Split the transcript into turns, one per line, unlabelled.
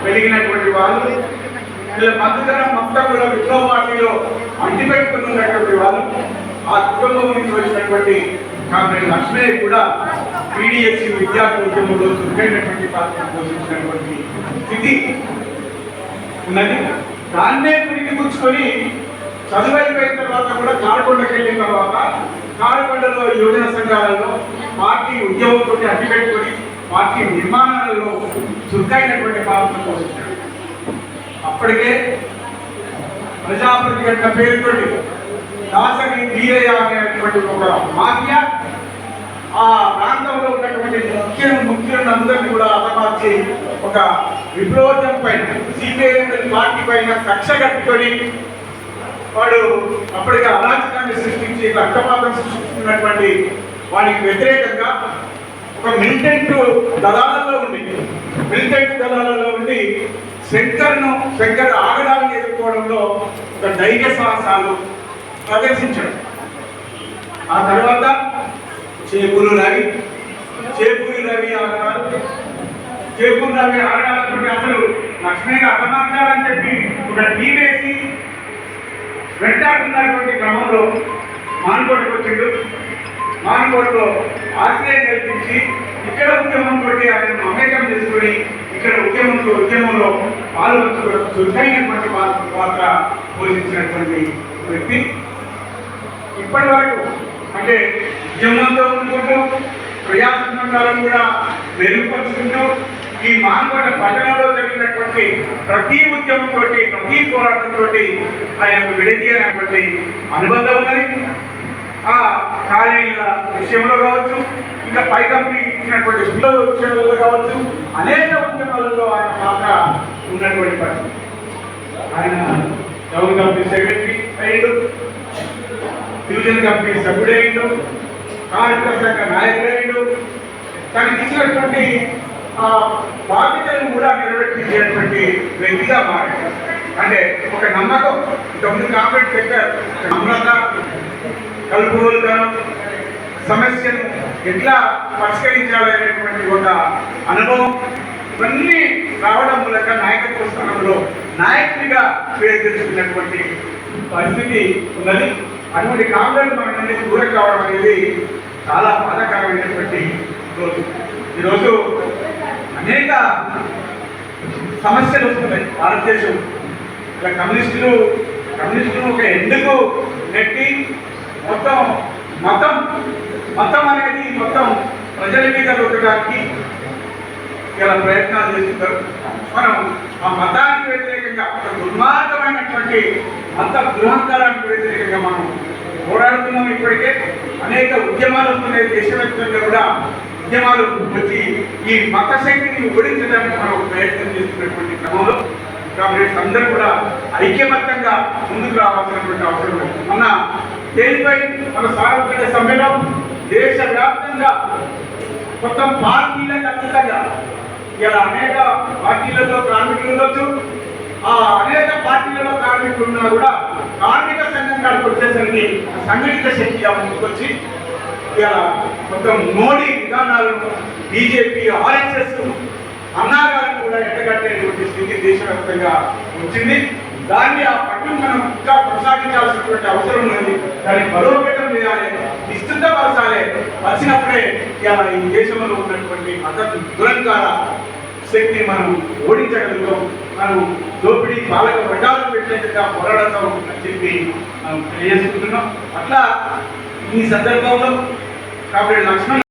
పెరిగినటువంటి వాళ్ళు, వీళ్ళ మధ్యతరం మొత్తం కూడా విప్లవ పార్టీలో అంటిపెట్టుకున్నటువంటి వాళ్ళు, ఆ కుటుంబం నుంచి వచ్చినటువంటి కామ్రేడ్ లక్ష్మయ్య కూడా పీడిఎస్సీ విద్యార్థి ఉద్యమంలో చురుకైనటువంటి పాత్ర పోషించినటువంటి స్థితి ఉన్నది. దాన్నే పురిగిపుచ్చుకొని చదువైపోయిన తర్వాత కూడా కారకొండకి వెళ్ళిన తర్వాత కారకొండలో యువజన సంఘాలలో పార్టీ ఉద్యమంతో అడ్డుపెట్టుకొని పార్టీ నిర్మాణాలలో చురుకైనటువంటి పాత్ర పోషించాడు. అప్పటికే ప్రజాప్రతిగత పేరుతోటి దాసరి వీరయ్య అనేటువంటి ఒక మాఫియా ఆ ప్రాంతంలో ఉన్నటువంటి ముఖ్యులందరినీ కూడా హతమార్చి ఒక విప్లవం పైన సిపిఐ పార్టీ పైన కక్ష కట్టుకొని వాడు అప్పటికే అరాచకాన్ని సృష్టించి రక్తపాతం సృష్టిస్తున్నటువంటి వానికి వ్యతిరేకంగా ఒక మిలిటెంట్ దళాలలో ఉండి శంకర్ ఆగడాలను ఎదుర్కోవడంలో ఒక ధైర్య సాహసాలు ప్రదర్శించడం. ఆ తర్వాత చేపూరు రవి ఆగడాలతో అసలు లక్ష్మయ్య అపమార్గాలని చెప్పి ఒక టీం వేసి వెంటాడుతున్నటువంటి క్రమంలో మానుకోటకు వచ్చిండు. మానుకోటలో ఆశ్రయం కల్పించి ఇక్కడ ఉద్యమంతో ఆయన మమేకం చేసుకుని ఇక్కడ ఉద్యమంలో పాల్గొనడం చురుకైనటువంటి పాత్ర పోషించినటువంటి వ్యక్తి. ఇప్పటి వరకు అంటే ఉద్యమంతో ఉండుకుంటూ ప్రజాస్వామ్యాలను కూడా మెరుగుపరుచుకుంటూ ఈ మానుకోట పట్టణంలో జరిగినటువంటి ప్రతి ఉద్యమంతో ప్రతి పోరాటంతో ఆయనకు విడదీయనటువంటి అనుబంధం ఉన్నది. ఆ కాలేజీల విషయంలో కావచ్చు, ఇంకా పై కంపెనీ ఇచ్చినటువంటి పిల్లల విషయంలో కావచ్చు, అనేక ఉద్యమాలలో ఆయన పాత్ర ఉన్నటువంటి పరిస్థితి. ఆయన టౌన్ కంపెనీ సెక్రటరీ అయ్యిండు, డివిజన్ కంపెనీ సభ్యుడైండు, కార్మిక సంఘ నాయకుడైండు. తనకి ఇచ్చినటువంటి బాధ్యతలను కూడా నెరవేర్చేటువంటి వ్యక్తిగా మారాడు. అంటే ఒక నమ్మకం, ఇంతకుముందు కాంగ్రెస్ సెక్టర్ నమ్రత, కలుపుగోలుతనం, సమస్యను ఎట్లా పరిష్కరించాలనేటువంటి ఒక అనుభవం ఇవన్నీ రావడం మూలంగా నాయకత్వ స్థానంలో నాయకుడిగా పేరు తెచ్చుకున్నటువంటి పరిస్థితి ఉన్నది. అటువంటి కాంగ్రెస్ మన నుండి దూరం కావడం అనేది చాలా బాధాకరమైనటువంటి రోజు. ఈరోజు అనేక సమస్యలు వస్తున్నాయి భారతదేశం. ఇలా కమ్యూనిస్టులు ఒక ఎందుకు నెట్టి మతం అనేది మొత్తం ప్రజల మీద రుద్దడానికి ఇలా ప్రయత్నాలు చేస్తున్నారు. మనం ఆ మతానికి వ్యతిరేకంగా ఒక దుర్మార్గమైనటువంటి మత దురహంకారానికి వ్యతిరేకంగా మనం పోరాడుతున్నాం. ఇప్పటికే అనేక ఉద్యమాలు వస్తున్నాయి. దేశవ్యాప్తంగా కూడా ఉద్యమాలు వచ్చి ఈ మత శక్తిని ఓడించడానికి మనం ప్రయత్నం చేస్తున్నటువంటి క్రమంలో కాంగ్రెస్ అందరూ కూడా ఐక్యమత్యంగా ముందుకు రావాల్సినటువంటి అవసరం ఉంది. మన దేనిపై మన సార్వత్రిక సమ్మెలో దేశవ్యాప్తంగా మొత్తం పార్టీలకు అతీతంగా ఇలా అనేక పార్టీలలో కార్మికులు ఉండొచ్చు. ఆ అనేక పార్టీలలో కార్మికులు ఉన్నా కూడా కార్మిక సంఘం కాడికి వచ్చేసరికి సంఘటిత శక్తిగా ముందుకొచ్చి ఇలా మొత్తం మోడీ విధానాలను బీజేపీ, ఆర్ఎస్ఎస్ అన్నాగాలను కూడా ఎట్టగట్టేటువంటి స్థితి దేశవ్యాప్తంగా వచ్చింది. దాన్ని ఆ పట్టును మనం ఇంకా కొనసాగించాల్సినటువంటి అవసరం ఉన్నది. దాన్ని బలోపేతం చేయాలి, విస్తృతపరచాలి. వచ్చినప్పుడే ఇలా ఈ దేశంలో ఉన్నటువంటి మద్దతు దురంకార శక్తిని మనం ఓడించగలుగుతాం. మనం దోపిడీ పాలక వర్గాలకు పెట్టినట్టుగా పోరాడతాం అని చెప్పి మనం తెలియజేసుకుంటున్నాం. అట్లా ఈ సందర్భంలో కాబట్టి లక్ష్మణ్